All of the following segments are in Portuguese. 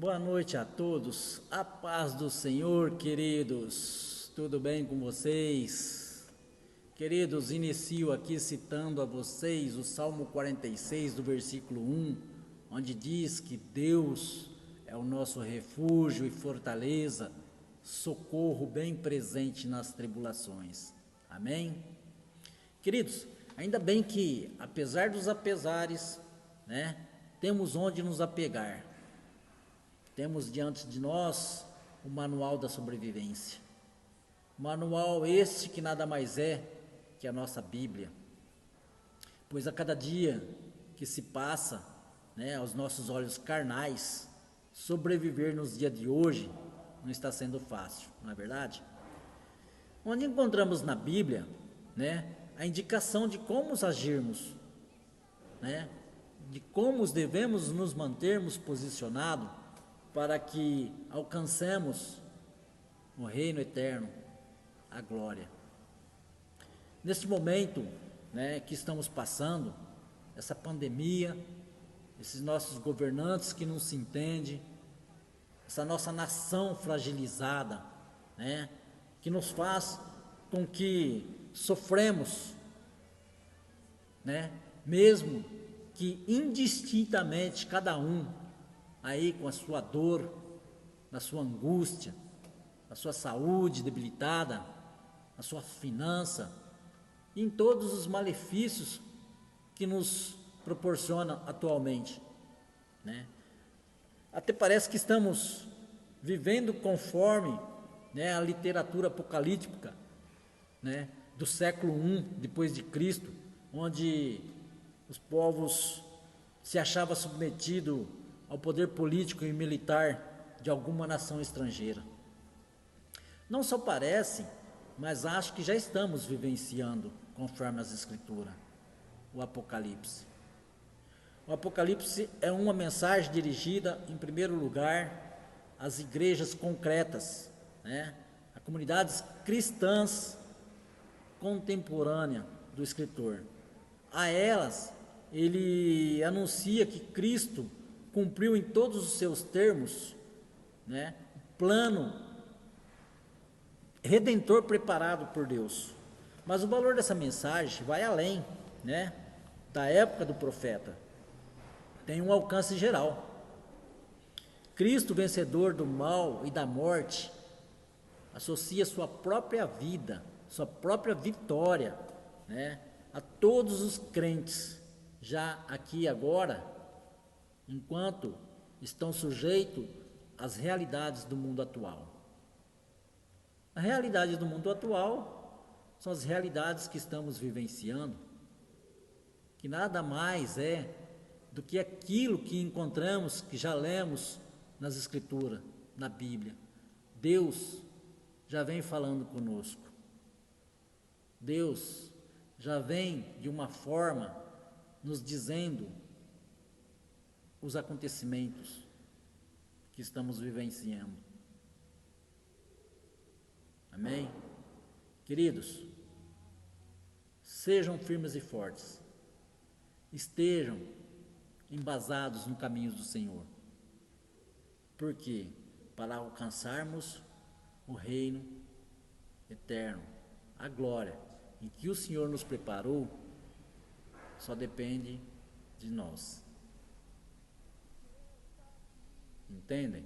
Boa noite a todos, a paz do Senhor, queridos, tudo bem com vocês? Queridos, inicio aqui citando a vocês o Salmo 46, do versículo 1, onde diz que Deus é o nosso refúgio e fortaleza, socorro bem presente nas tribulações. Amém? Queridos, ainda bem que, apesar dos apesares, temos onde nos apegar. Temos diante de nós o manual da sobrevivência. Manual este que nada mais é que a nossa Bíblia. Pois a cada dia que se passa, aos nossos olhos carnais, sobreviver nos dias de hoje não está sendo fácil, não é verdade? Onde encontramos na Bíblia, a indicação de como agirmos, de como devemos nos mantermos posicionados para que alcancemos o reino eterno, a glória. Neste momento, que estamos passando, essa pandemia, esses nossos governantes que não se entendem, essa nossa nação fragilizada, que nos faz com que sofremos, mesmo que indistintamente cada um aí com a sua dor, a sua angústia, a sua saúde debilitada, a sua finança, e em todos os malefícios que nos proporciona atualmente, Até parece que estamos vivendo conforme, a literatura apocalíptica, do século I depois de Cristo, onde os povos se achavam submetidos ao poder político e militar de alguma nação estrangeira. Não só parece, mas acho que já estamos vivenciando, conforme as Escrituras, o Apocalipse. O Apocalipse é uma mensagem dirigida, em primeiro lugar, às igrejas concretas, a comunidades cristãs contemporâneas do escritor. A elas, ele anuncia que Cristo cumpriu em todos os seus termos, o plano redentor preparado por Deus. Mas o valor dessa mensagem vai além, da época do profeta. Tem um alcance geral. Cristo, vencedor do mal e da morte, associa sua própria vida, sua própria vitória, a todos os crentes, já aqui e agora, enquanto estão sujeitos às realidades do mundo atual. A realidade do mundo atual são as realidades que estamos vivenciando, que nada mais é do que aquilo que encontramos, que já lemos nas Escrituras, na Bíblia. Deus já vem falando conosco. Deus já vem de uma forma nos dizendo os acontecimentos que estamos vivenciando. Amém? Queridos, sejam firmes e fortes, estejam embasados no caminho do Senhor. Por quê? Para alcançarmos o reino eterno, a glória, em que o Senhor nos preparou, só depende de nós. Entendem?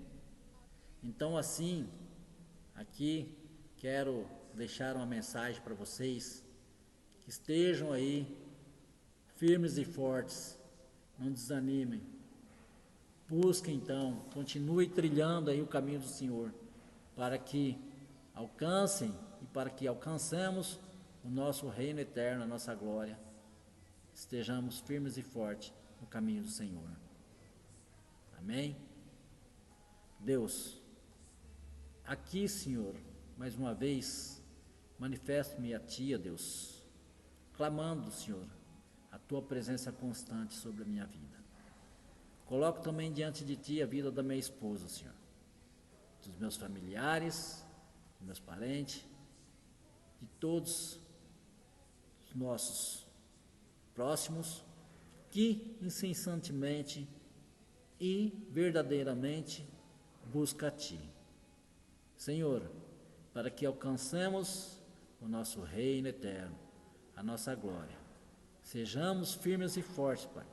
Então, assim, aqui quero deixar uma mensagem para vocês, que estejam aí firmes e fortes, não desanimem, busquem então, continue trilhando aí o caminho do Senhor, para que alcancem e para que alcancemos o nosso reino eterno, a nossa glória, estejamos firmes e fortes no caminho do Senhor. Amém? Deus, aqui, Senhor, mais uma vez, manifesto-me a Ti, Deus, clamando, Senhor, a Tua presença constante sobre a minha vida. Coloco também diante de Ti a vida da minha esposa, Senhor, dos meus familiares, dos meus parentes, de todos os nossos próximos, que incessantemente e verdadeiramente busca a Ti, Senhor, para que alcancemos o nosso reino eterno, a nossa glória. Sejamos firmes e fortes, Pai,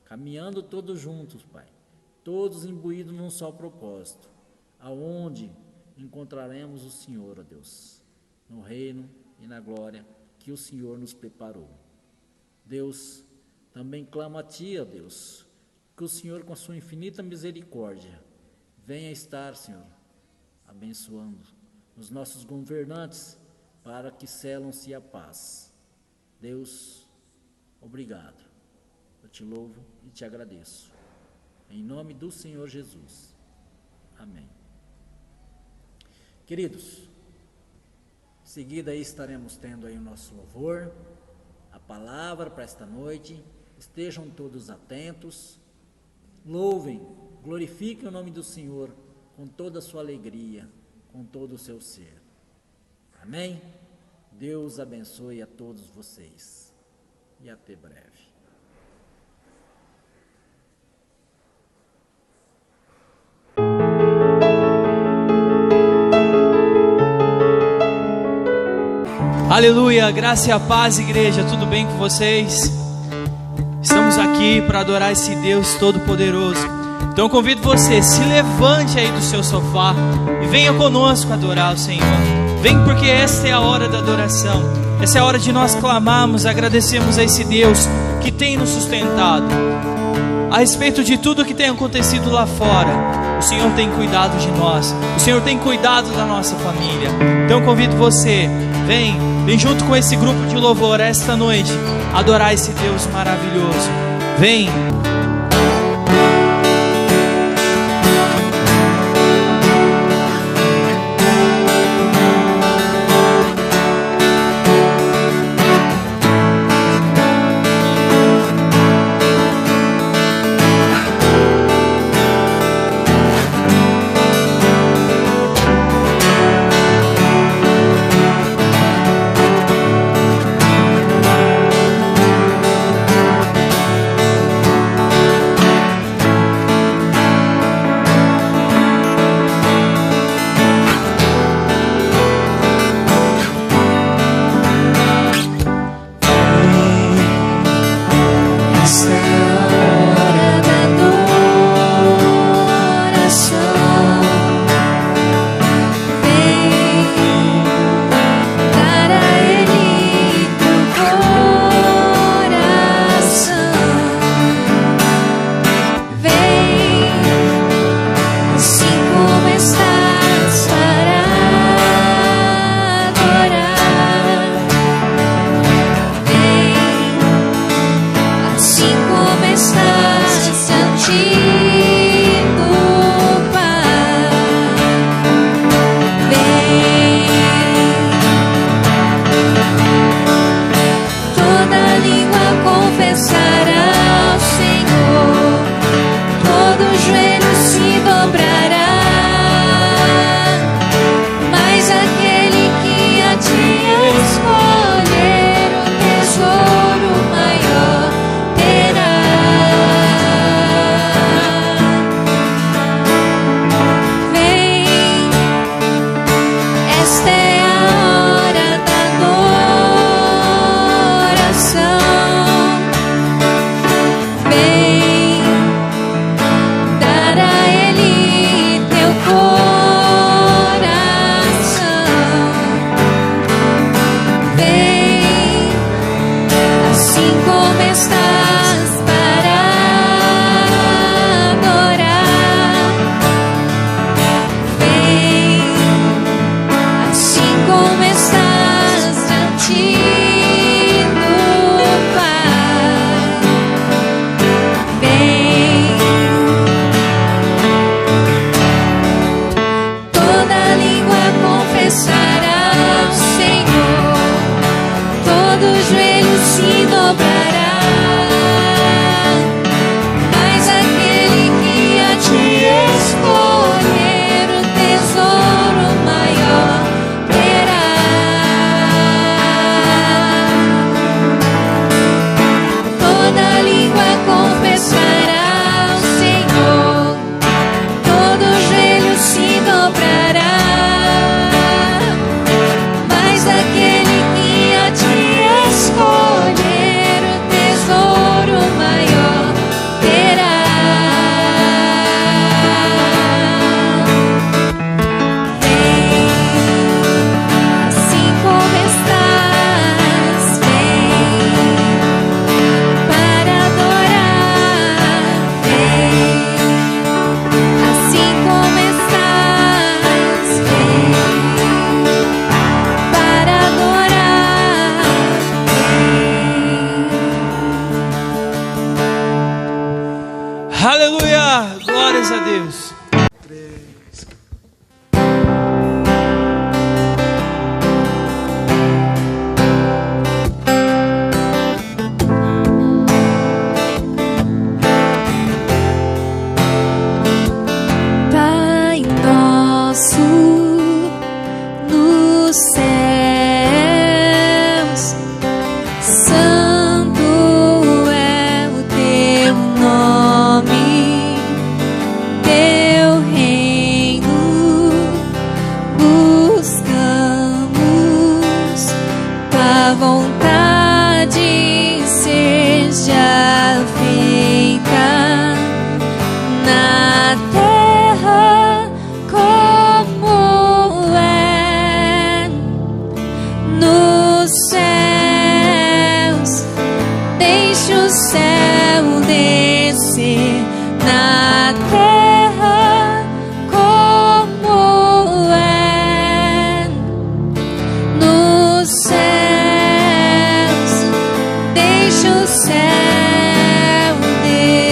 caminhando todos juntos, Pai, todos imbuídos num só propósito, aonde encontraremos o Senhor, ó Deus, no reino e na glória que o Senhor nos preparou. Deus, também clamo a Ti, ó Deus, que o Senhor, com a sua infinita misericórdia, venha estar, Senhor, abençoando os nossos governantes, para que selam-se a paz. Deus, obrigado. Eu te louvo e te agradeço. Em nome do Senhor Jesus. Amém. Queridos, em seguida aí estaremos tendo aí o nosso louvor, a palavra para esta noite. Estejam todos atentos. Louvem, glorifiquem o nome do Senhor com toda a sua alegria, com todo o seu ser. Amém? Deus abençoe a todos vocês. E até breve. Aleluia, graça e a paz, igreja, tudo bem com vocês? Estamos aqui para adorar esse Deus Todo-Poderoso. Então eu convido você, se levante aí do seu sofá e venha conosco adorar o Senhor. Vem, porque esta é a hora da adoração. Essa é a hora de nós clamarmos, agradecermos a esse Deus que tem nos sustentado. A respeito de tudo que tem acontecido lá fora, o Senhor tem cuidado de nós. O Senhor tem cuidado da nossa família. Então eu convido você, vem junto com esse grupo de louvor esta noite, adorar esse Deus maravilhoso. Vem. Glórias a Deus. Pai nosso nos céus, santo é o teu nome, teu reino buscamos, tua vontade seja feita na terra como é nos céus. Deixa o céu descer na terra como é nos céus. Deixa o céu descer.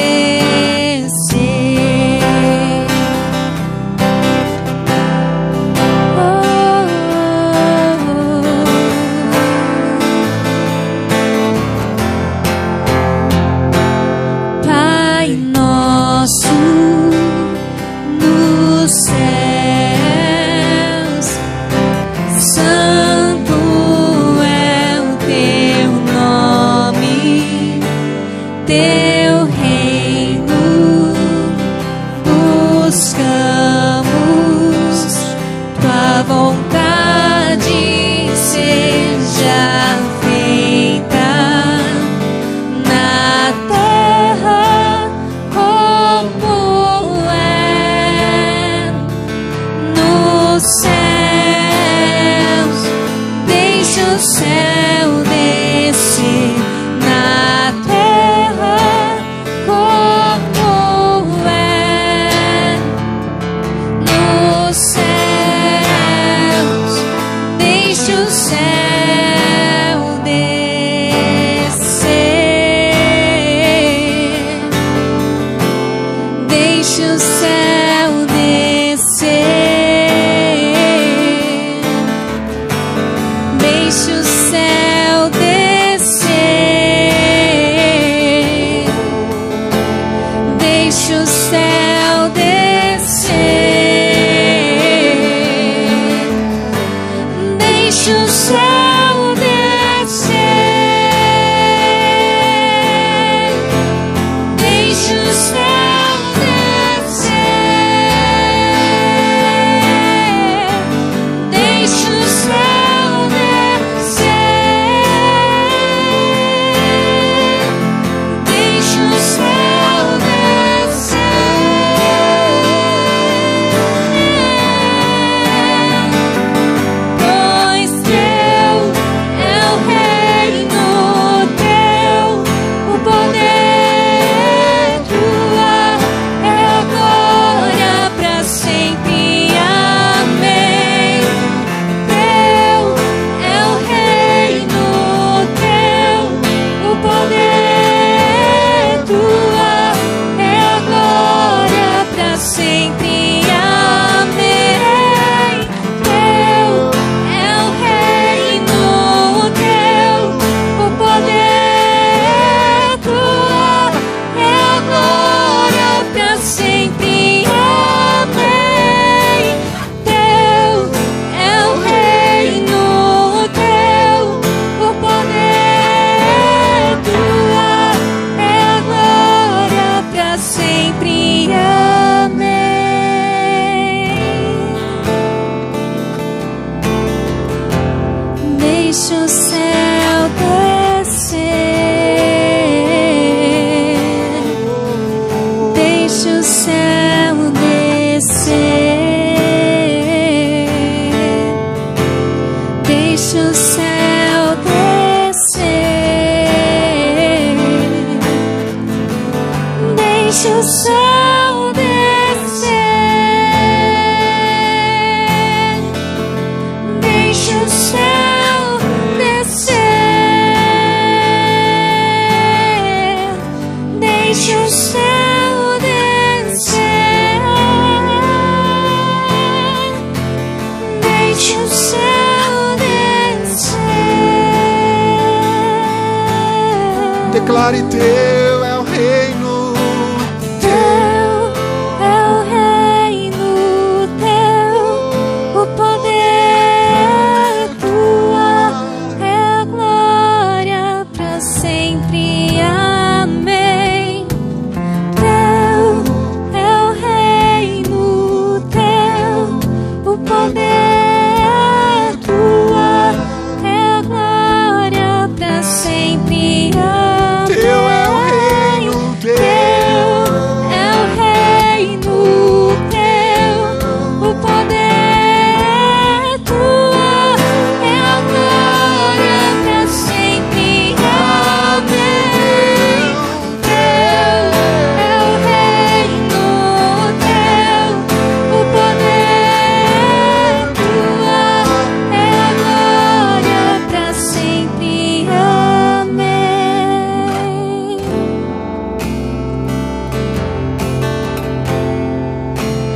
Pai nosso nos céus, santo é o teu nome, teu reino buscamos, tua vontade seja feita na terra como é nos céus. Deixa o céu descer na terra como é nos céus. Deixa o céu descer. Deixa o céu descer. Deixa o céu descer. Deixa o céu descer. Deixa o céu descer. Deixa o céu descer. Deixa o céu descer. Deixa o céu descer. Pois teu é o reino, teu o poder, tua é a glória para sempre. Amém. Teu é o reino, teu o poder, tua é a glória para sempre. Amém. Teu é o reino, teu o poder, tua é a glória para sempre. Amém. Teu é o reino, teu o poder, tua é a glória para sempre. Amém. Deixa o céu descer. Deixa o céu descer. Deixa o céu descer. Deixa o céu descer. Deixa o céu descer. Deixa o céu descer. Declare: teu é o reino, Teu é o reino, teu o poder, tua é a glória para sempre. Amém. Teu é o reino, teu o poder, tua é a glória para sempre. Amém. teu é o reino, Teu é o reino, teu o poder, tua é a glória para sempre. Amém. Teu é o reino, teu o poder, tua é a glória para sempre. Amém.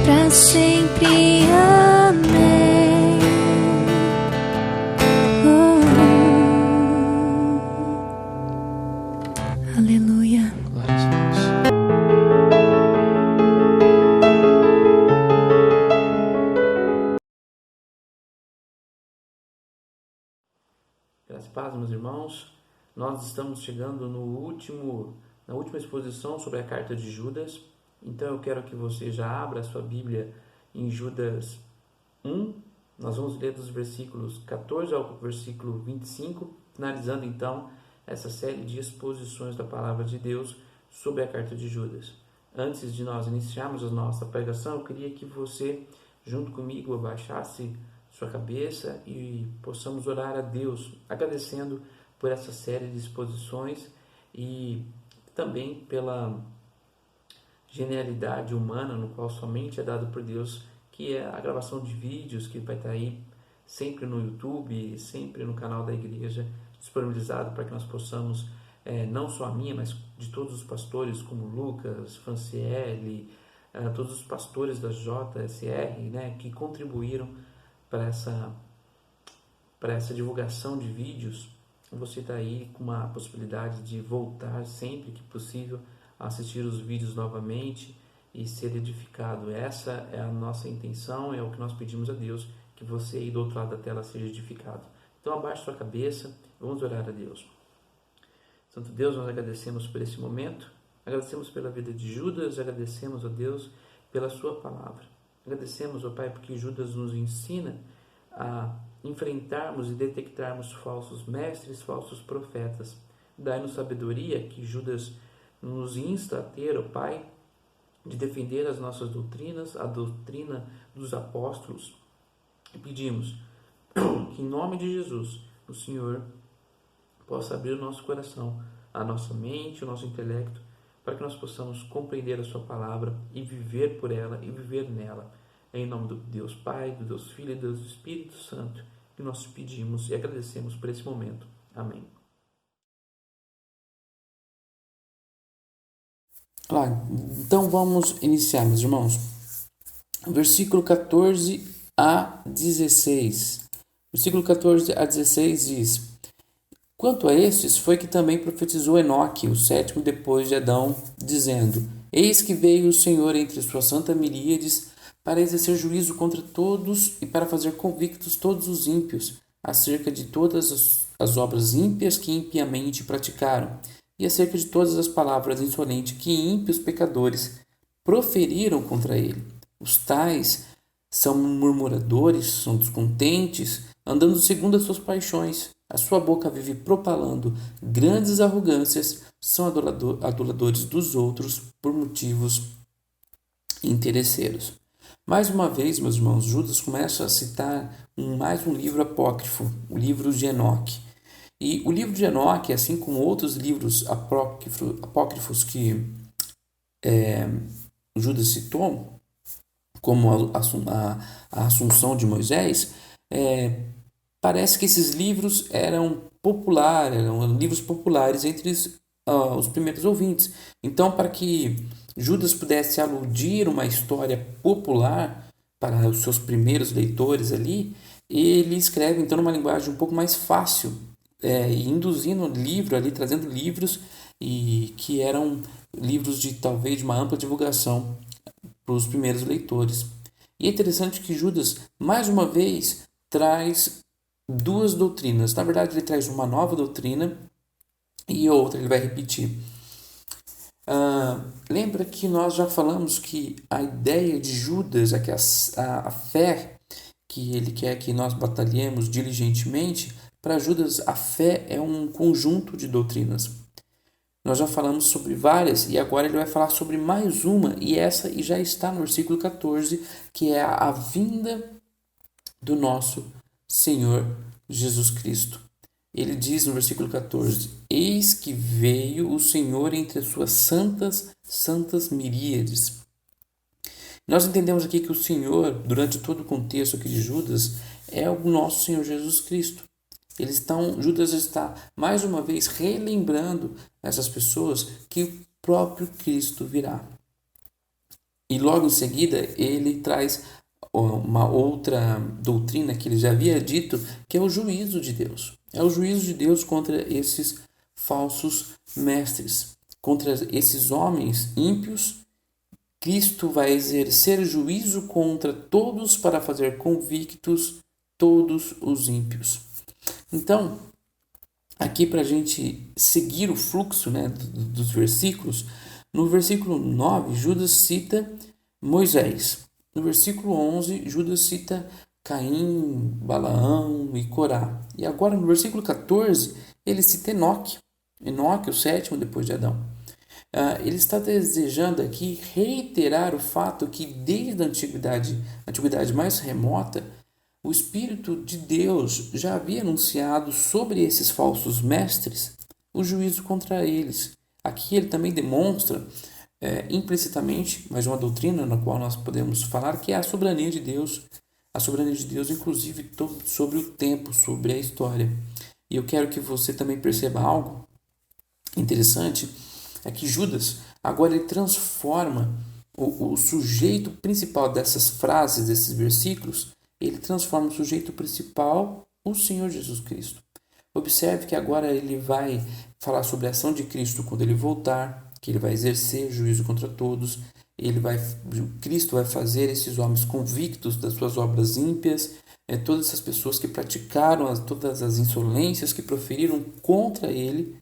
Para sempre. Amém. Aleluia. Glória a Deus. Graças e paz, meus irmãos. Nós estamos chegando na última exposição sobre a carta de Judas. Então eu quero que você já abra a sua Bíblia em Judas 1. Nós vamos ler dos versículos 14 ao versículo 25, finalizando então essa série de exposições da palavra de Deus sobre a carta de Judas. Antes de nós iniciarmos a nossa pregação, eu queria que você, junto comigo, abaixasse sua cabeça e possamos orar a Deus, agradecendo por essa série de exposições e também pela genialidade humana, no qual somente é dado por Deus, que é a gravação de vídeos que vai estar aí sempre no YouTube, sempre no canal da igreja, disponibilizado para que nós possamos, não só a minha, mas de todos os pastores, como Lucas, Franciele, todos os pastores da JSR, né, que contribuíram para essa divulgação de vídeos. Você está aí com uma possibilidade de voltar sempre que possível a assistir os vídeos novamente e ser edificado. Essa é a nossa intenção, é o que nós pedimos a Deus, que você aí do outro lado da tela seja edificado. Então abaixe sua cabeça, vamos orar a Deus. Santo Deus, nós agradecemos por esse momento, agradecemos pela vida de Judas, agradecemos a Deus pela sua palavra. Agradecemos, ó Pai, porque Judas nos ensina a enfrentarmos e detectarmos falsos mestres, falsos profetas. Dai-nos sabedoria que Judas nos insta a ter, ó Pai, de defender as nossas doutrinas, a doutrina dos apóstolos. E pedimos que, em nome de Jesus, o Senhor possa abrir o nosso coração, a nossa mente, o nosso intelecto, para que nós possamos compreender a sua palavra e viver por ela e viver nela. Em nome do Deus Pai, do Deus Filho e do Deus Espírito Santo, que nós pedimos e agradecemos por esse momento. Amém. Então vamos iniciar, meus irmãos. Versículo 14 a 16. Versículo 14 a 16 diz: Quanto a estes, foi que também profetizou Enoque, o sétimo depois de Adão, dizendo: Eis que veio o Senhor entre sua santa miríades, para exercer juízo contra todos e para fazer convictos todos os ímpios, acerca de todas as obras ímpias que impiamente praticaram, e acerca de todas as palavras insolentes que ímpios pecadores proferiram contra ele. Os tais são murmuradores, são descontentes, andando segundo as suas paixões. A sua boca vive propalando grandes arrogâncias, são aduladores dos outros por motivos interesseiros. Mais uma vez, meus irmãos, Judas começa a citar mais um livro apócrifo, o livro de Enoque. E o livro de Enoque, assim como outros livros apócrifos que Judas citou, como a Assunção de Moisés, parece que esses livros eram livros populares entre os primeiros ouvintes. Então, para que Judas pudesse aludir uma história popular para os seus primeiros leitores ali, ele escreve então numa linguagem um pouco mais fácil, e induzindo livro ali, trazendo livros e que eram livros de talvez de uma ampla divulgação para os primeiros leitores. E é interessante que Judas, mais uma vez, traz duas doutrinas. Na verdade, ele traz uma nova doutrina e outra ele vai repetir. Lembra que nós já falamos que a ideia de Judas é que a fé que ele quer que nós batalhemos diligentemente, para Judas a fé é um conjunto de doutrinas. Nós já falamos sobre várias e agora ele vai falar sobre mais uma, e essa já está no versículo 14, que é a vinda do nosso Senhor Jesus Cristo. Ele diz no versículo 14: Eis que veio o Senhor entre as suas santas miríades. Nós entendemos aqui que o Senhor, durante todo o contexto aqui de Judas, é o nosso Senhor Jesus Cristo. Judas está mais uma vez relembrando essas pessoas que o próprio Cristo virá. E logo em seguida ele traz uma outra doutrina que ele já havia dito, que é o juízo de Deus. É o juízo de Deus contra esses falsos mestres, contra esses homens ímpios. Cristo vai exercer juízo contra todos para fazer convictos todos os ímpios. Então, aqui para a gente seguir o fluxo, né, dos versículos, no versículo 9, Judas cita Moisés. No versículo 11, Judas cita Caim, Balaão e Corá. E agora no versículo 14, ele cita Enoque. Enoque, o sétimo depois de Adão. Ele está desejando aqui reiterar o fato que desde a antiguidade mais remota, o Espírito de Deus já havia anunciado sobre esses falsos mestres o juízo contra eles. Aqui ele também demonstra implicitamente, mais uma doutrina na qual nós podemos falar, que é a soberania de Deus. A soberania de Deus, inclusive, sobre o tempo, sobre a história. E eu quero que você também perceba algo interessante, é que Judas, agora ele transforma o sujeito principal dessas frases, desses versículos, ele transforma o sujeito principal, o Senhor Jesus Cristo. Observe que agora ele vai falar sobre a ação de Cristo quando ele voltar, que ele vai exercer juízo contra todos, Cristo vai fazer esses homens convictos das suas obras ímpias, todas essas pessoas que praticaram todas as insolências que proferiram contra ele,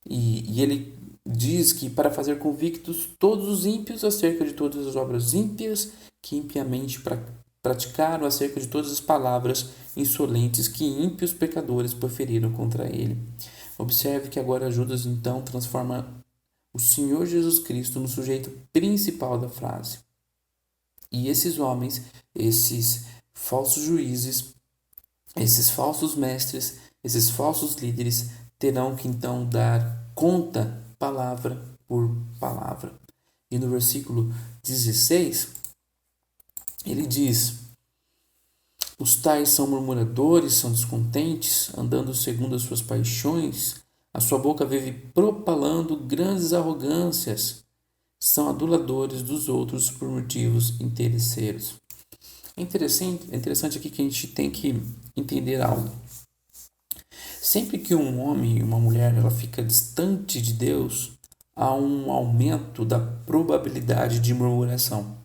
e ele diz que para fazer convictos todos os ímpios acerca de todas as obras ímpias que impiamente praticaram, acerca de todas as palavras insolentes que ímpios pecadores proferiram contra ele. Observe que agora Judas então transforma o Senhor Jesus Cristo no sujeito principal da frase. E esses homens, esses falsos juízes, esses falsos mestres, esses falsos líderes terão que então dar conta palavra por palavra. E no versículo 16, ele diz: os tais são murmuradores, são descontentes, andando segundo as suas paixões, a sua boca vive propalando grandes arrogâncias, são aduladores dos outros por motivos interesseiros. É interessante aqui que a gente tem que entender algo. Sempre que um homem e uma mulher ela fica distante de Deus, há um aumento da probabilidade de murmuração.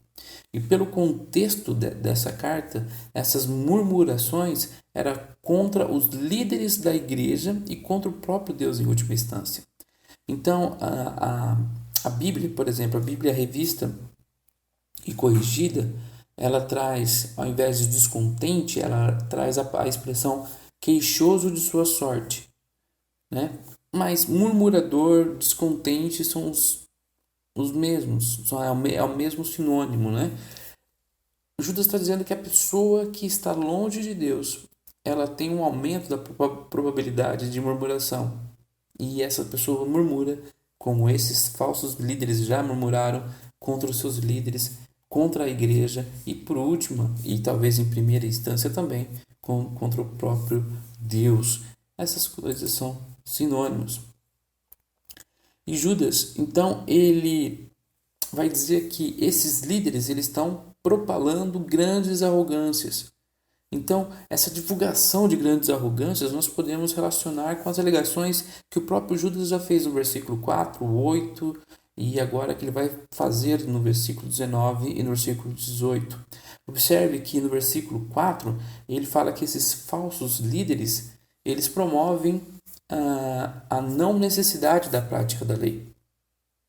E pelo contexto dessa carta, essas murmurações eram contra os líderes da igreja e contra o próprio Deus em última instância. Então, a Bíblia, por exemplo, a Bíblia revista e corrigida, ela traz, ao invés de descontente, ela traz a expressão queixoso de sua sorte, né? Mas murmurador, descontente são os mesmos, é o mesmo sinônimo, né? Judas está dizendo que a pessoa que está longe de Deus, ela tem um aumento da probabilidade de murmuração. E essa pessoa murmura, como esses falsos líderes já murmuraram contra os seus líderes, contra a igreja e, por última, e talvez em primeira instância também, contra o próprio Deus. Essas coisas são sinônimos. E Judas, então, ele vai dizer que esses líderes eles estão propalando grandes arrogâncias. Então, essa divulgação de grandes arrogâncias nós podemos relacionar com as alegações que o próprio Judas já fez no versículo 4, 8 e agora que ele vai fazer no versículo 19 e no versículo 18. Observe que no versículo 4 ele fala que esses falsos líderes eles promovem a não necessidade da prática da lei.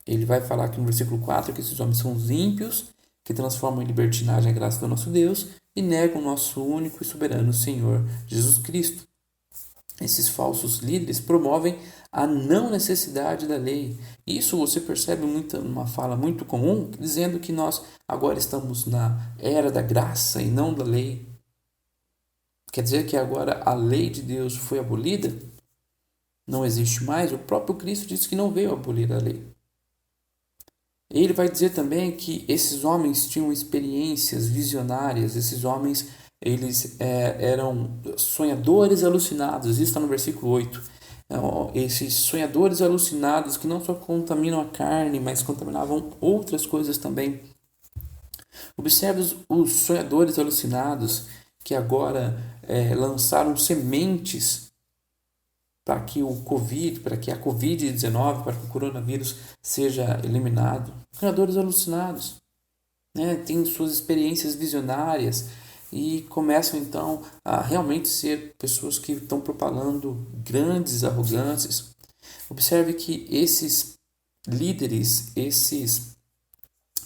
Ele vai falar aqui no versículo 4 que esses homens são os ímpios, que transformam em libertinagem a graça do nosso Deus e negam o nosso único e soberano Senhor Jesus Cristo. Esses falsos líderes promovem a não necessidade da lei. Isso você percebe uma fala muito comum, dizendo que nós agora estamos na era da graça e não da lei. Quer dizer que agora a lei de Deus foi abolida? Não existe mais? O próprio Cristo disse que não veio abolir a lei. Ele vai dizer também que esses homens tinham experiências visionárias, esses homens eles eram sonhadores alucinados, isso está no versículo 8. Esses sonhadores alucinados que não só contaminam a carne, mas contaminavam outras coisas também. Observe os sonhadores alucinados que agora lançaram sementes para que a Covid-19, para que o coronavírus seja eliminado. Sonhadores alucinados, têm suas experiências visionárias e começam então a realmente ser pessoas que estão propalando grandes arrogâncias. Observe que esses líderes, esses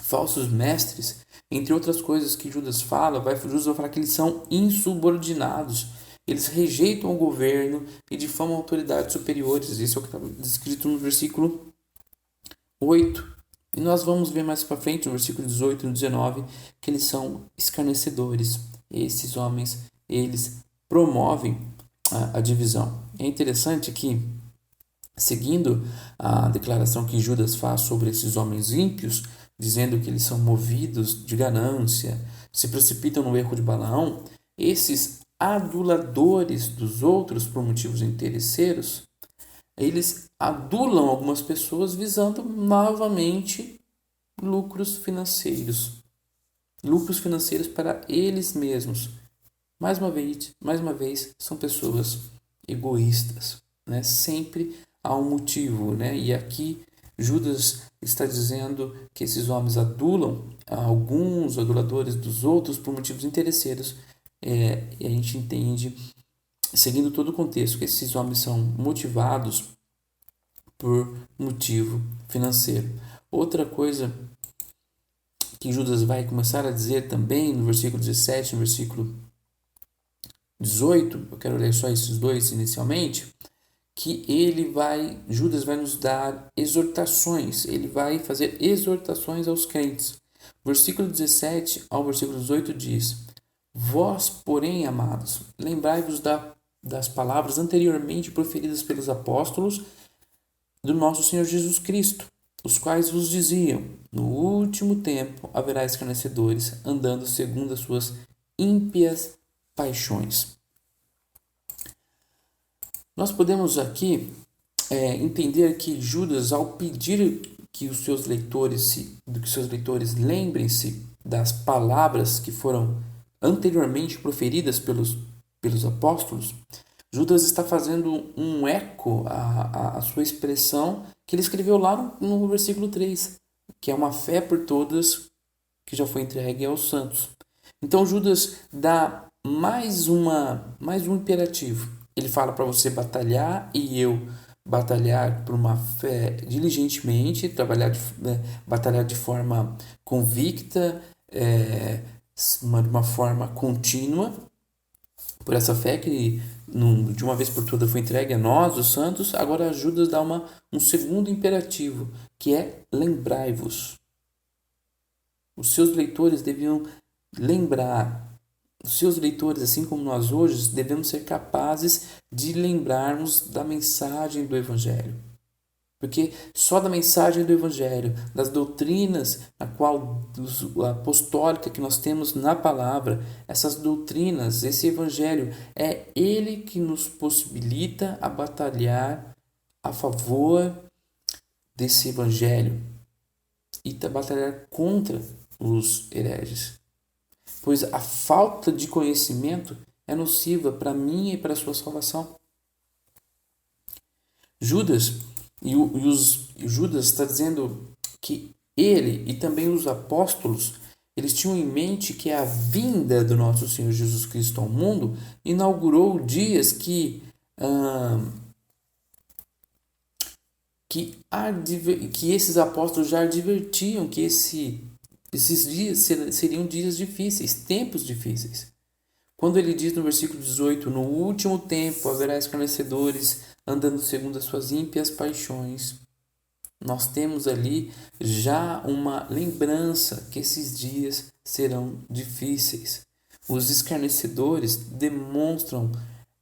falsos mestres, entre outras coisas que Judas vai falar que eles são insubordinados. Eles rejeitam o governo e difamam autoridades superiores. Isso é o que está descrito no versículo 8. E nós vamos ver mais para frente, no versículo 18 e 19, que eles são escarnecedores. Esses homens, eles promovem a divisão. É interessante que, seguindo a declaração que Judas faz sobre esses homens ímpios, dizendo que eles são movidos de ganância, se precipitam no erro de Balaão, esses aduladores dos outros por motivos interesseiros, eles adulam algumas pessoas visando novamente lucros financeiros para eles mesmos. Mais uma vez são pessoas egoístas, Sempre há um motivo, E aqui Judas está dizendo que esses homens adulam alguns aduladores dos outros por motivos interesseiros. E a gente entende, seguindo todo o contexto, que esses homens são motivados por motivo financeiro. Outra coisa que Judas vai começar a dizer também no versículo 17, no versículo 18, eu quero ler só esses dois inicialmente, que Judas vai nos dar exortações, ele vai fazer exortações aos crentes. Versículo 17 ao versículo 18 diz: Vós, porém, amados, lembrai-vos das palavras anteriormente proferidas pelos apóstolos do nosso Senhor Jesus Cristo, os quais vos diziam: no último tempo haverá escarnecedores, andando segundo as suas ímpias paixões. Nós podemos aqui entender que Judas, ao pedir que os seus leitores lembrem-se das palavras que foram anteriormente proferidas pelos apóstolos, Judas está fazendo um eco à sua expressão que ele escreveu lá no versículo 3, que é uma fé por todas que já foi entregue aos santos. Então Judas dá mais um imperativo. Ele fala para você batalhar e eu batalhar por uma fé diligentemente, batalhar de forma convicta, de uma forma contínua, por essa fé que de uma vez por todas foi entregue a nós, os santos. Agora Judas dá um segundo imperativo, que é lembrai-vos. Os seus leitores deviam lembrar. Os seus leitores, assim como nós hoje, devemos ser capazes de lembrarmos da mensagem do Evangelho. Porque só da mensagem do Evangelho, das doutrinas apostólica que nós temos na palavra, essas doutrinas, esse Evangelho, é ele que nos possibilita a batalhar a favor desse Evangelho e batalhar contra os hereges. Pois a falta de conhecimento é nociva para mim e para a sua salvação. Judas Judas está dizendo que ele e também os apóstolos, eles tinham em mente que a vinda do nosso Senhor Jesus Cristo ao mundo inaugurou dias que esses apóstolos já advertiam que esses dias seriam dias difíceis, tempos difíceis. Quando ele diz no versículo 18, no último tempo haverá escarnecedores andando segundo as suas ímpias paixões, nós temos ali já uma lembrança que esses dias serão difíceis. Os escarnecedores demonstram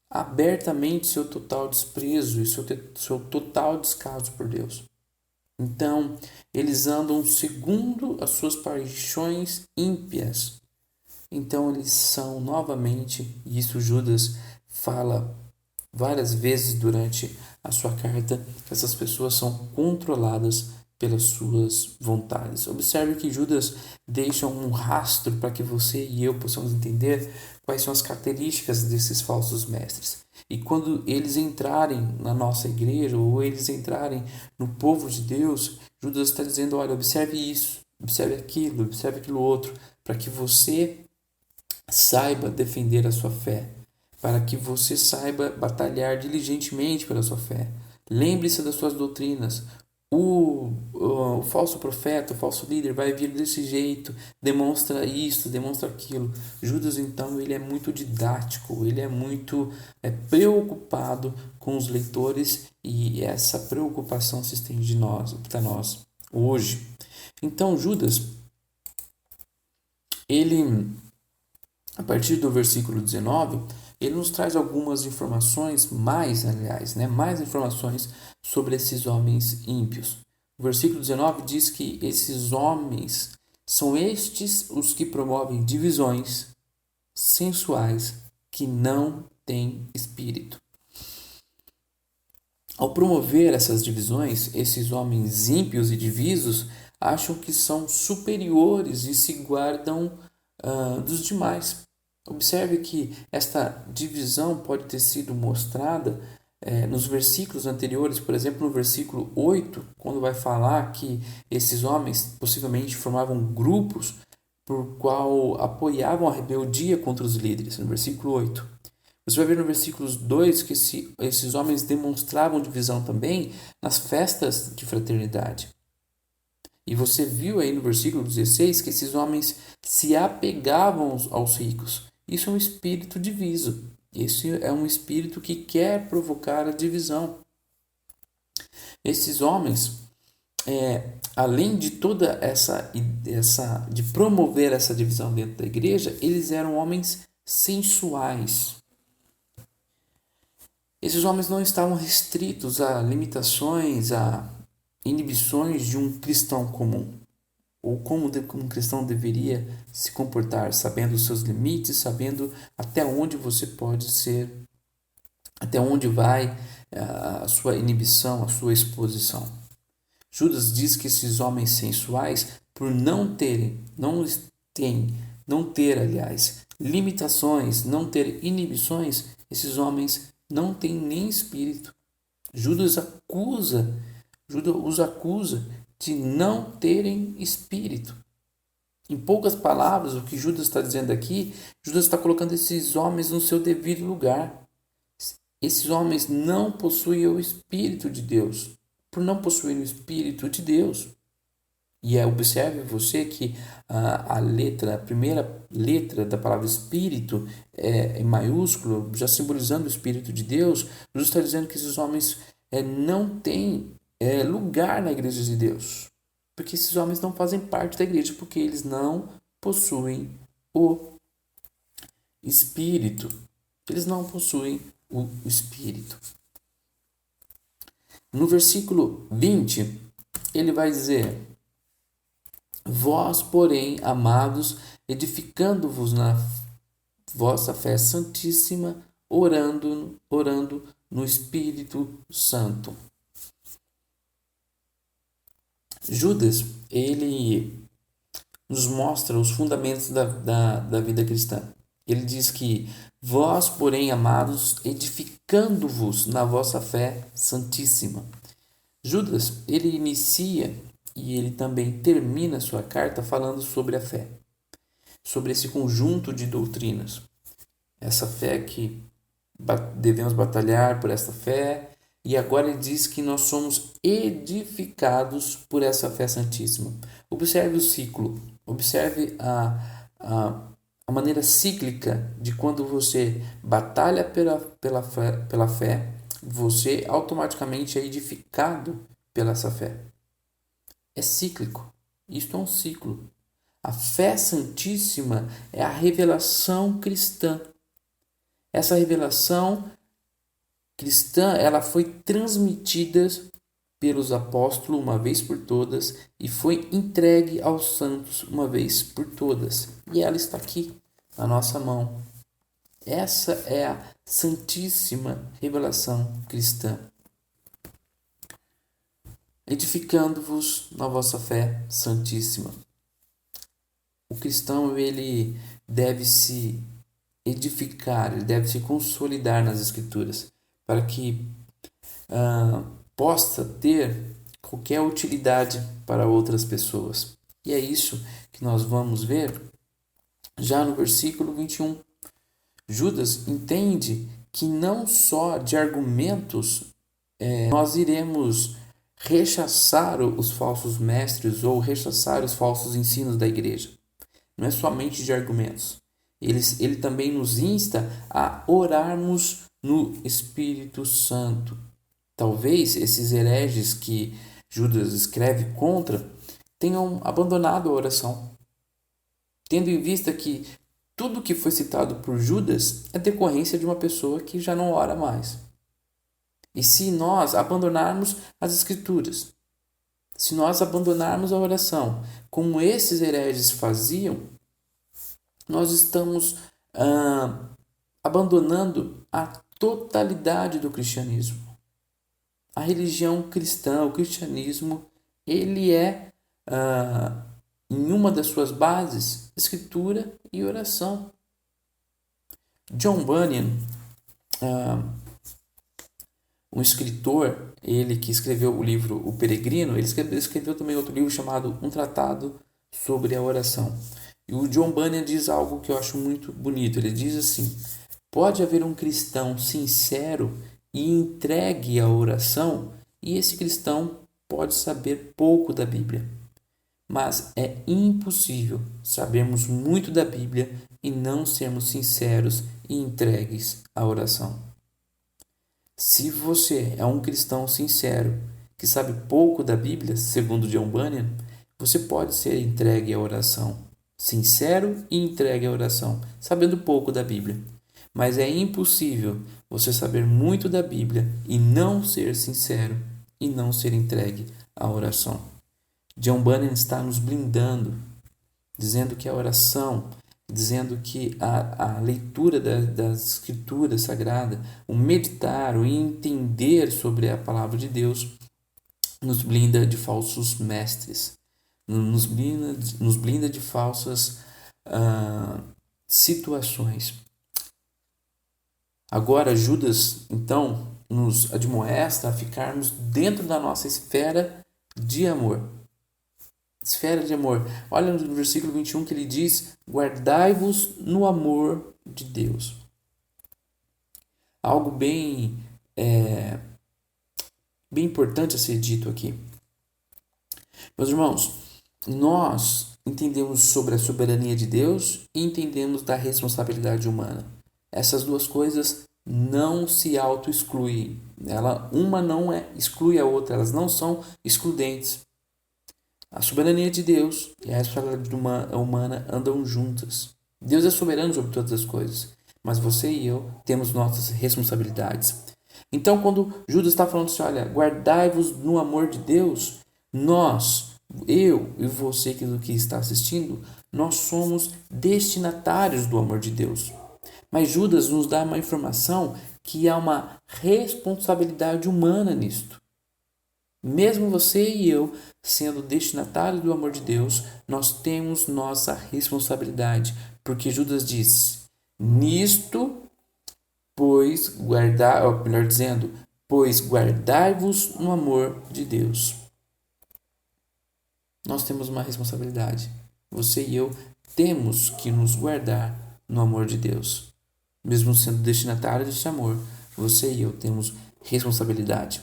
abertamente seu total desprezo e seu total descaso por Deus. Então, eles andam segundo as suas paixões ímpias. Então, eles são novamente, e isso Judas fala várias vezes durante a sua carta, que essas pessoas são controladas pelas suas vontades. Observe que Judas deixa um rastro para que você e eu possamos entender quais são as características desses falsos mestres. E quando eles entrarem na nossa igreja ou eles entrarem no povo de Deus, Judas está dizendo, olha, observe isso, observe aquilo outro, para que você saiba defender a sua fé, para que você saiba batalhar diligentemente pela sua fé. Lembre-se das suas doutrinas. O falso profeta, o falso líder vai vir desse jeito, demonstra isso, demonstra aquilo. Judas, então, ele é muito didático, ele é muito preocupado com os leitores, e essa preocupação se estende para nós hoje. Então, Judas, ele, a partir do versículo 19, ele nos traz algumas informações, mais informações sobre esses homens ímpios. O versículo 19 diz que esses homens são estes os que promovem divisões sensuais que não têm espírito. Ao promover essas divisões, esses homens ímpios e divisos acham que são superiores e se guardam dos demais. Observe que esta divisão pode ter sido mostrada nos versículos anteriores, por exemplo, no versículo 8, quando vai falar que esses homens possivelmente formavam grupos por qual apoiavam a rebeldia contra os líderes, no versículo 8. Você vai ver no versículo 2 que esses homens demonstravam divisão também nas festas de fraternidade. E você viu aí no versículo 16 que esses homens se apegavam aos ricos. Isso é um espírito diviso. Esse é um espírito que quer provocar a divisão. Esses homens, além de toda de promover essa divisão dentro da igreja, eles eram homens sensuais. Esses homens não estavam restritos a limitações, a inibições de um cristão comum, ou como um cristão deveria se comportar, sabendo os seus limites, sabendo até onde você pode ser, até onde vai a sua inibição, a sua exposição. Judas diz que esses homens sensuais, por não ter limitações, não ter inibições, esses homens não têm nem espírito. Judas os acusa de não terem espírito. Em poucas palavras, o que Judas está dizendo aqui, Judas está colocando esses homens no seu devido lugar. Esses homens não possuem o Espírito de Deus. Por não possuir o Espírito de Deus. E observe você que a primeira letra da palavra Espírito é em maiúsculo, já simbolizando o Espírito de Deus. Jesus está dizendo que esses homens não têm lugar na igreja de Deus, porque esses homens não fazem parte da igreja, porque eles não possuem o Espírito. Eles não possuem o Espírito. No versículo 20, ele vai dizer: vós, porém, amados, edificando-vos na vossa fé santíssima, orando no Espírito Santo. Judas, ele nos mostra os fundamentos da vida cristã. Ele diz que vós, porém, amados, edificando-vos na vossa fé santíssima. Judas, ele inicia e ele também termina sua carta falando sobre a fé, sobre esse conjunto de doutrinas. Essa fé que devemos batalhar por essa fé, e agora ele diz que nós somos edificados por essa fé santíssima. Observe o ciclo, observe a maneira cíclica de quando você batalha pela fé, você automaticamente é edificado pela essa fé. É cíclico, isto é um ciclo. A fé santíssima é a revelação cristã. Essa revelação cristã, ela foi transmitida pelos apóstolos uma vez por todas e foi entregue aos santos uma vez por todas. E ela está aqui, na nossa mão. Essa é a santíssima revelação cristã. Edificando-vos na vossa fé santíssima. O cristão, ele deve se edificar, ele deve se consolidar nas Escrituras para que possa ter qualquer utilidade para outras pessoas. E é isso que nós vamos ver já no versículo 21. Judas entende que não só de argumentos nós iremos rechaçar os falsos mestres ou rechaçar os falsos ensinos da igreja. Não é somente de argumentos. Ele também nos insta a orarmos no Espírito Santo. Talvez esses hereges que Judas escreve contra tenham abandonado a oração, tendo em vista que tudo que foi citado por Judas é decorrência de uma pessoa que já não ora mais. E se nós abandonarmos as Escrituras, se nós abandonarmos a oração, como esses hereges faziam, nós estamos abandonando a totalidade do cristianismo. A religião cristã, o cristianismo, ele é, em uma das suas bases, escritura e oração. John Bunyan, um escritor, ele que escreveu o livro O Peregrino, ele escreveu também outro livro chamado Um Tratado sobre a Oração. E o John Bunyan diz algo que eu acho muito bonito. Ele diz assim: pode haver um cristão sincero e entregue à oração, e esse cristão pode saber pouco da Bíblia. Mas é impossível sabermos muito da Bíblia e não sermos sinceros e entregues à oração. Se você é um cristão sincero que sabe pouco da Bíblia, segundo John Bunyan, você pode ser entregue à oração. Sincero e entregue à oração, sabendo pouco da Bíblia. Mas é impossível você saber muito da Bíblia e não ser sincero e não ser entregue à oração. John Bunyan está nos blindando, dizendo que a oração, dizendo que a leitura das Escrituras Sagradas, o meditar, o entender sobre a palavra de Deus, nos blinda de falsos mestres, nos blinda de falsas situações. Agora, Judas, então, nos admoesta a ficarmos dentro da nossa esfera de amor. Esfera de amor. Olha no versículo 21 que ele diz: guardai-vos no amor de Deus. Algo bem importante a ser dito aqui. Meus irmãos, nós entendemos sobre a soberania de Deus e entendemos da responsabilidade humana. Essas duas coisas não se auto-excluem. Uma não exclui a outra, elas não são excludentes. A soberania de Deus e a responsabilidade humana andam juntas. Deus é soberano sobre todas as coisas, mas você e eu temos nossas responsabilidades. Então, quando Judas está falando assim, olha, guardai-vos no amor de Deus, eu e você que está assistindo, nós somos destinatários do amor de Deus. Mas Judas nos dá uma informação que há uma responsabilidade humana nisto. Mesmo você e eu, sendo destinatários do amor de Deus, nós temos nossa responsabilidade. Porque Judas diz Nisto, pois guardai-vos no amor de Deus. Nós temos uma responsabilidade. Você e eu temos que nos guardar no amor de Deus. Mesmo sendo destinatário deste amor, você e eu temos responsabilidade.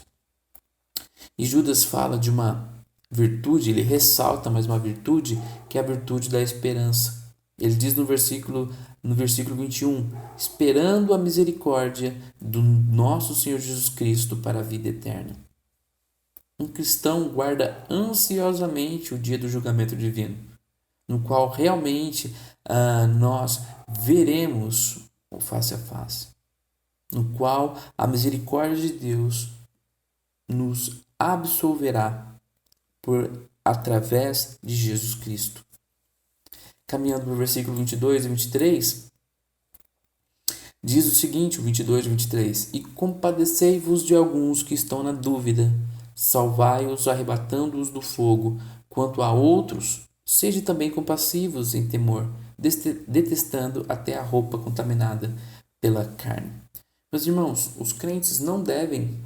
E Judas fala de uma virtude, ele ressalta mais uma virtude, que é a virtude da esperança. Ele diz no versículo 21, esperando a misericórdia do nosso Senhor Jesus Cristo para a vida eterna. Um cristão guarda ansiosamente o dia do julgamento divino, no qual realmente nós veremos o face a face, no qual a misericórdia de Deus nos absolverá através de Jesus Cristo. Caminhando para o versículo 22 e 23, diz o seguinte, o 22 e 23, e compadecei-vos de alguns que estão na dúvida, salvai-os arrebatando-os do fogo, quanto a outros, sede também compassivos em temor, detestando até a roupa contaminada pela carne. Meus irmãos, os crentes não devem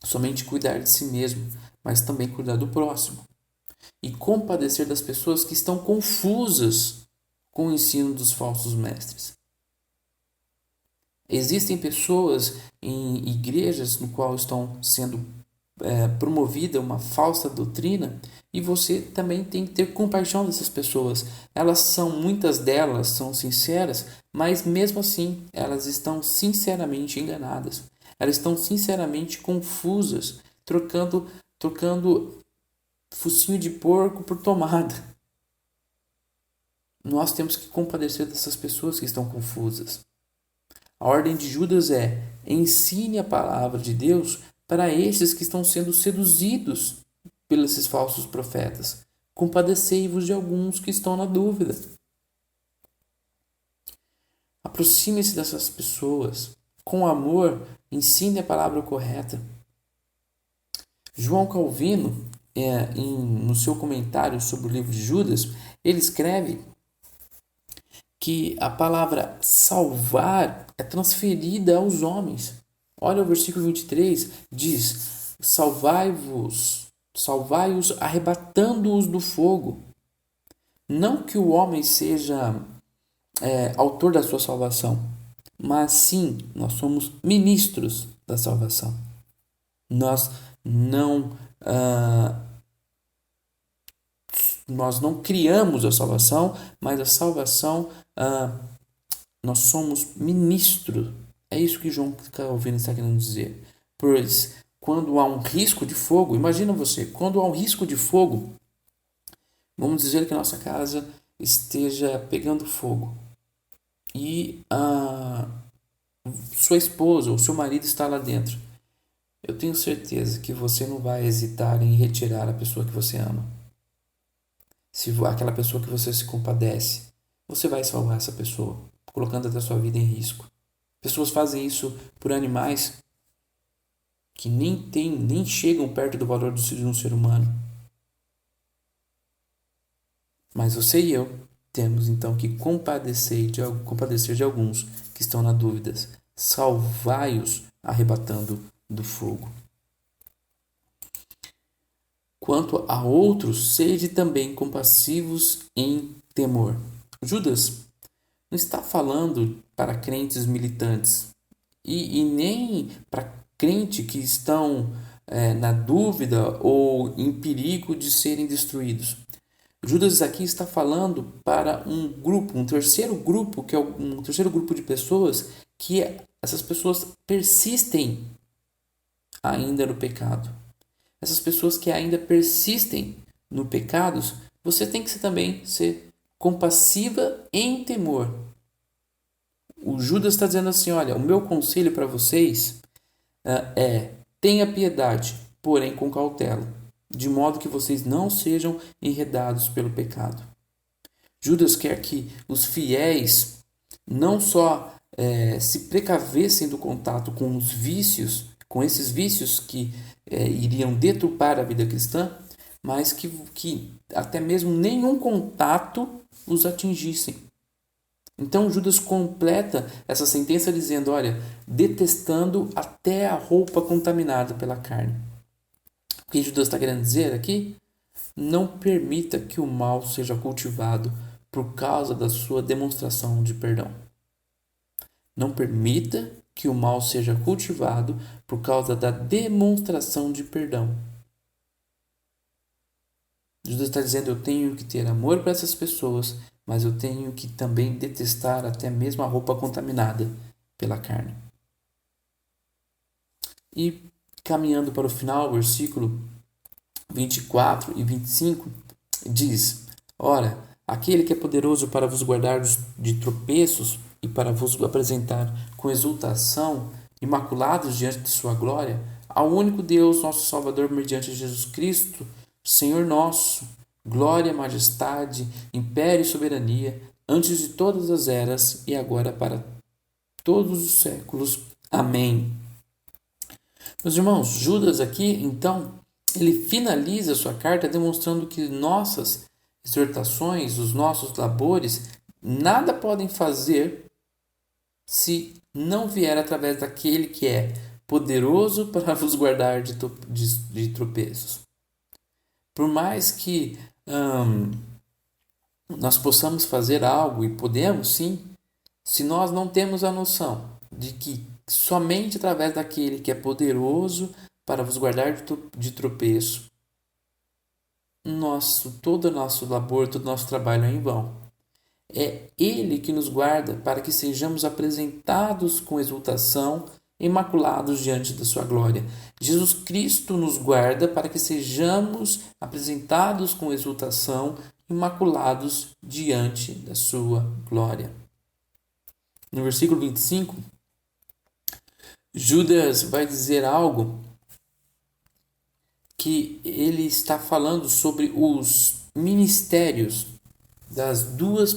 somente cuidar de si mesmo, mas também cuidar do próximo. E compadecer das pessoas que estão confusas com o ensino dos falsos mestres. Existem pessoas em igrejas no qual estão sendo promovida uma falsa doutrina, e você também tem que ter compaixão dessas pessoas. Muitas delas são sinceras, mas mesmo assim elas estão sinceramente enganadas. Elas estão sinceramente confusas, trocando focinho de porco por tomada. Nós temos que compadecer dessas pessoas que estão confusas. A ordem de Judas é: ensine a palavra de Deus para estes que estão sendo seduzidos pelos falsos profetas. Compadecei-vos de alguns que estão na dúvida. Aproxime-se dessas pessoas. Com amor, ensine a palavra correta. João Calvino, no seu comentário sobre o livro de Judas, ele escreve que a palavra salvar é transferida aos homens. Olha o versículo 23, diz: salvai-os arrebatando-os do fogo. Não que o homem seja autor da sua salvação, mas sim, nós somos ministros da salvação. Nós não criamos a salvação, mas a salvação nós somos ministros. É isso que João Calvino está querendo dizer. Pois quando há um risco de fogo, imagina você, quando há um risco de fogo, vamos dizer que a nossa casa esteja pegando fogo e sua esposa ou seu marido está lá dentro. Eu tenho certeza que você não vai hesitar em retirar a pessoa que você ama. Se aquela pessoa que você se compadece, você vai salvar essa pessoa, colocando até a sua vida em risco. Pessoas fazem isso por animais que nem chegam perto do valor de um ser humano. Mas você e eu temos então que compadecer de alguns que estão na dúvida. Salvai-os arrebatando do fogo. Quanto a outros, sede também compassivos em temor. Judas não está falando para crentes militantes e nem para crentes que estão na dúvida ou em perigo de serem destruídos. Judas aqui está falando para um terceiro grupo, que é um terceiro grupo de pessoas, que essas pessoas persistem ainda no pecado. Essas pessoas que ainda persistem no pecado, você tem que também ser compassiva em temor. O Judas está dizendo assim, olha, o meu conselho para vocês tenha piedade, porém com cautela, de modo que vocês não sejam enredados pelo pecado. Judas quer que os fiéis não só se precavessem do contato com os vícios, com esses vícios que iriam deturpar a vida cristã, mas que até mesmo nenhum contato os atingissem. Então Judas completa essa sentença dizendo, olha, detestando até a roupa contaminada pela carne. O que Judas está querendo dizer aqui? Não permita que o mal seja cultivado por causa da sua demonstração de perdão. Não permita que o mal seja cultivado por causa da demonstração de perdão. Jesus está dizendo, eu tenho que ter amor para essas pessoas, mas eu tenho que também detestar até mesmo a roupa contaminada pela carne. E caminhando para o final, versículo 24 e 25, diz, ora, aquele que é poderoso para vos guardar de tropeços e para vos apresentar com exultação, imaculados diante de sua glória, ao único Deus, nosso Salvador, mediante Jesus Cristo, Senhor nosso, glória, majestade, império e soberania, antes de todas as eras e agora para todos os séculos. Amém. Meus irmãos, Judas aqui, então, ele finaliza sua carta demonstrando que nossas exortações, os nossos labores, nada podem fazer se não vier através daquele que é poderoso para vos guardar de tropeços. Por mais que nós possamos fazer algo, e podemos sim, se nós não temos a noção de que somente através daquele que é poderoso para vos guardar de tropeço, todo o nosso labor, todo o nosso trabalho é em vão. É Ele que nos guarda para que sejamos apresentados com exultação, imaculados diante da sua glória. Jesus Cristo nos guarda para que sejamos apresentados com exultação, imaculados diante da sua glória. No versículo 25, Judas vai dizer algo que ele está falando sobre os ministérios das duas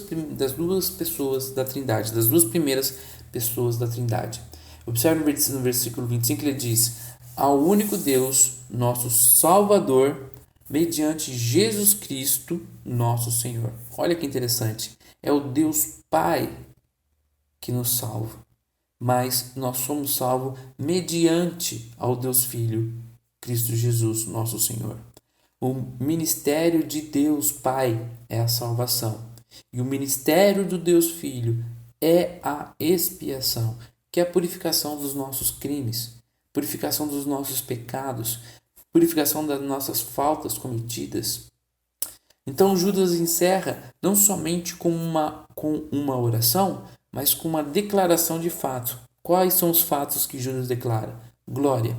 pessoas da Trindade, das duas primeiras pessoas da Trindade. Observe no versículo 25, ele diz, ao único Deus, nosso Salvador, mediante Jesus Cristo, nosso Senhor. Olha que interessante, é o Deus Pai que nos salva, mas nós somos salvos mediante ao Deus Filho, Cristo Jesus, nosso Senhor. O ministério de Deus Pai é a salvação. E o ministério do Deus Filho é a expiação, que é a purificação dos nossos crimes, purificação dos nossos pecados, purificação das nossas faltas cometidas. Então Judas encerra não somente com uma oração, mas com uma declaração de fato. Quais são os fatos que Judas declara? Glória,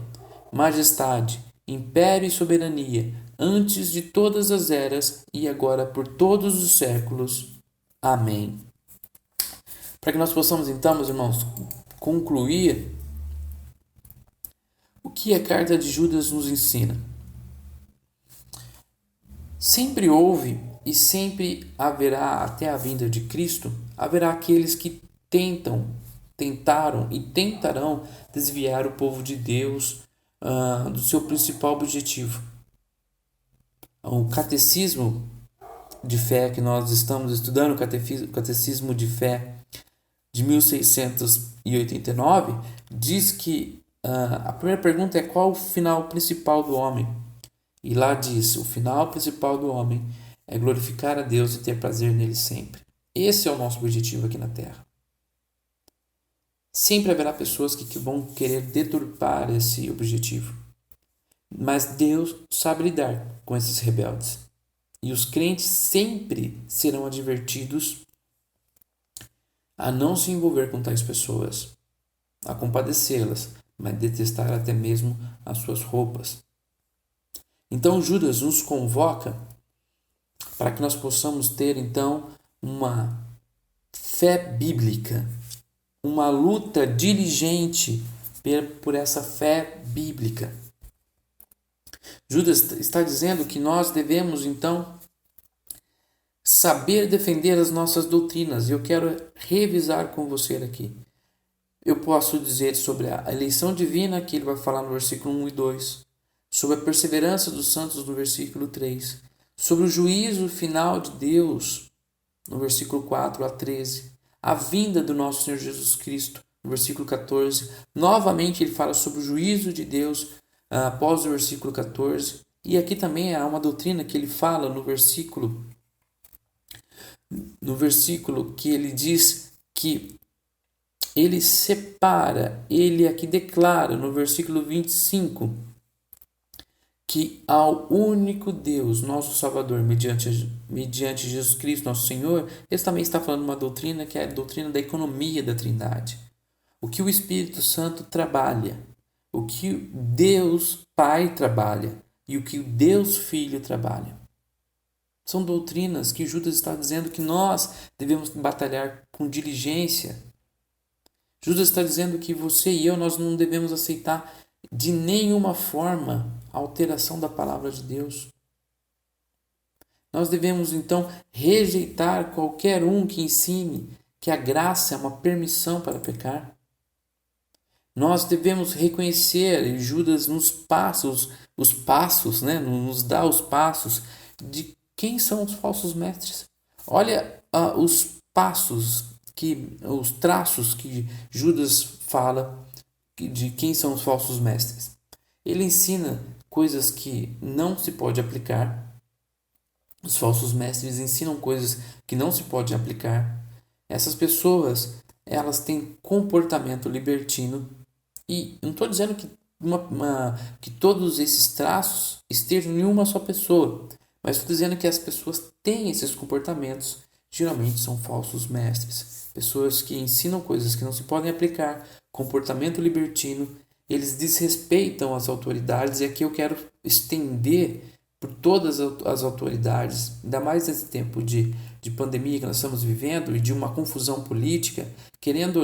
majestade, império e soberania, antes de todas as eras e agora por todos os séculos. Amém. Para que nós possamos então, meus irmãos, concluir, o que a carta de Judas nos ensina? Sempre houve e sempre haverá, até a vinda de Cristo, haverá aqueles que tentaram e tentarão desviar o povo de Deus do seu principal objetivo. O catecismo de fé que nós estamos estudando, o catecismo de fé de 1689, diz que a primeira pergunta é qual o final principal do homem? E lá diz, o final principal do homem é glorificar a Deus e ter prazer nele sempre. Esse é o nosso objetivo aqui na Terra. Sempre haverá pessoas que vão querer deturpar esse objetivo. Mas Deus sabe lidar com esses rebeldes. E os crentes sempre serão advertidos a não se envolver com tais pessoas, a compadecê-las, mas detestar até mesmo as suas roupas. Então Judas nos convoca para que nós possamos ter então uma fé bíblica, uma luta diligente por essa fé bíblica. Judas está dizendo que nós devemos então saber defender as nossas doutrinas. E eu quero revisar com você aqui. Eu posso dizer sobre a eleição divina, que ele vai falar no versículo 1 e 2, sobre a perseverança dos santos no versículo 3, sobre o juízo final de Deus no versículo 4 a 13, a vinda do nosso Senhor Jesus Cristo. No versículo 14, novamente ele fala sobre o juízo de Deus após o versículo 14. E aqui também há uma doutrina que ele fala no versículo que ele diz que ele separa, ele aqui declara no versículo 25 que ao único Deus, nosso Salvador, mediante Jesus Cristo, nosso Senhor. Ele também está falando uma doutrina que é a doutrina da economia da Trindade. O que o Espírito Santo trabalha, o que Deus Pai trabalha e o que o Deus Filho trabalha. São doutrinas que Judas está dizendo que nós devemos batalhar com diligência. Judas está dizendo que você e eu, nós não devemos aceitar de nenhuma forma a alteração da palavra de Deus. Nós devemos, então, rejeitar qualquer um que ensine que a graça é uma permissão para pecar. Nós devemos reconhecer, e Judas nos dá os passos de quem são os falsos mestres. Olha os traços que Judas fala de quem são os falsos mestres. Ele ensina coisas que não se pode aplicar. Os falsos mestres ensinam coisas que não se pode aplicar. Essas pessoas, elas têm comportamento libertino. E não estou dizendo que todos esses traços estejam em uma só pessoa, mas estou dizendo que as pessoas têm esses comportamentos. Geralmente são falsos mestres, pessoas que ensinam coisas que não se podem aplicar, comportamento libertino, eles desrespeitam as autoridades, e aqui eu quero estender por todas as autoridades, ainda mais nesse tempo de pandemia que nós estamos vivendo e de uma confusão política. Querendo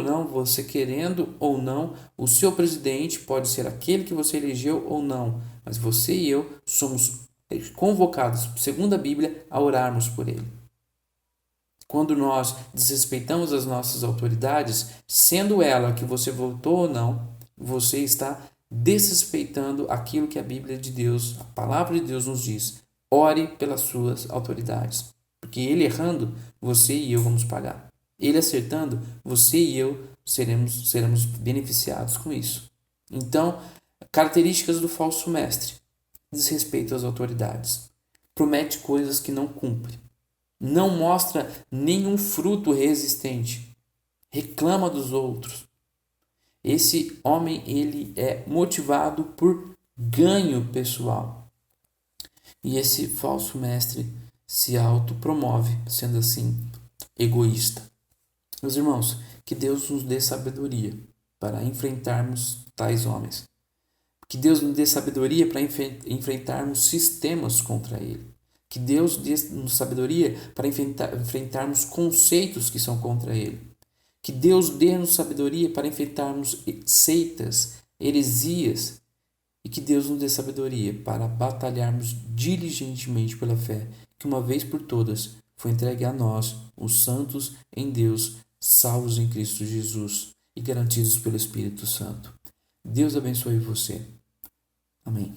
ou não, o seu presidente pode ser aquele que você elegeu ou não, mas você e eu somos convocados, segundo a Bíblia, a orarmos por ele. Quando nós desrespeitamos as nossas autoridades, sendo ela que você votou ou não, você está desrespeitando aquilo que a Bíblia de Deus, a palavra de Deus nos diz. Ore pelas suas autoridades, porque ele errando, você e eu vamos pagar. Ele acertando, você e eu seremos beneficiados com isso. Então, características do falso mestre: desrespeito às autoridades, promete coisas que não cumpre, não mostra nenhum fruto resistente, reclama dos outros. Esse homem, ele é motivado por ganho pessoal. E esse falso mestre se autopromove, sendo assim egoísta. Meus irmãos, que Deus nos dê sabedoria para enfrentarmos tais homens. Que Deus nos dê sabedoria para enfrentarmos sistemas contra ele. Que Deus dê-nos sabedoria para enfrentarmos conceitos que são contra ele. Que Deus dê-nos sabedoria para enfrentarmos seitas, heresias. E que Deus nos dê sabedoria para batalharmos diligentemente pela fé, que uma vez por todas foi entregue a nós, os santos em Deus, salvos em Cristo Jesus e garantidos pelo Espírito Santo. Deus abençoe você. Amém.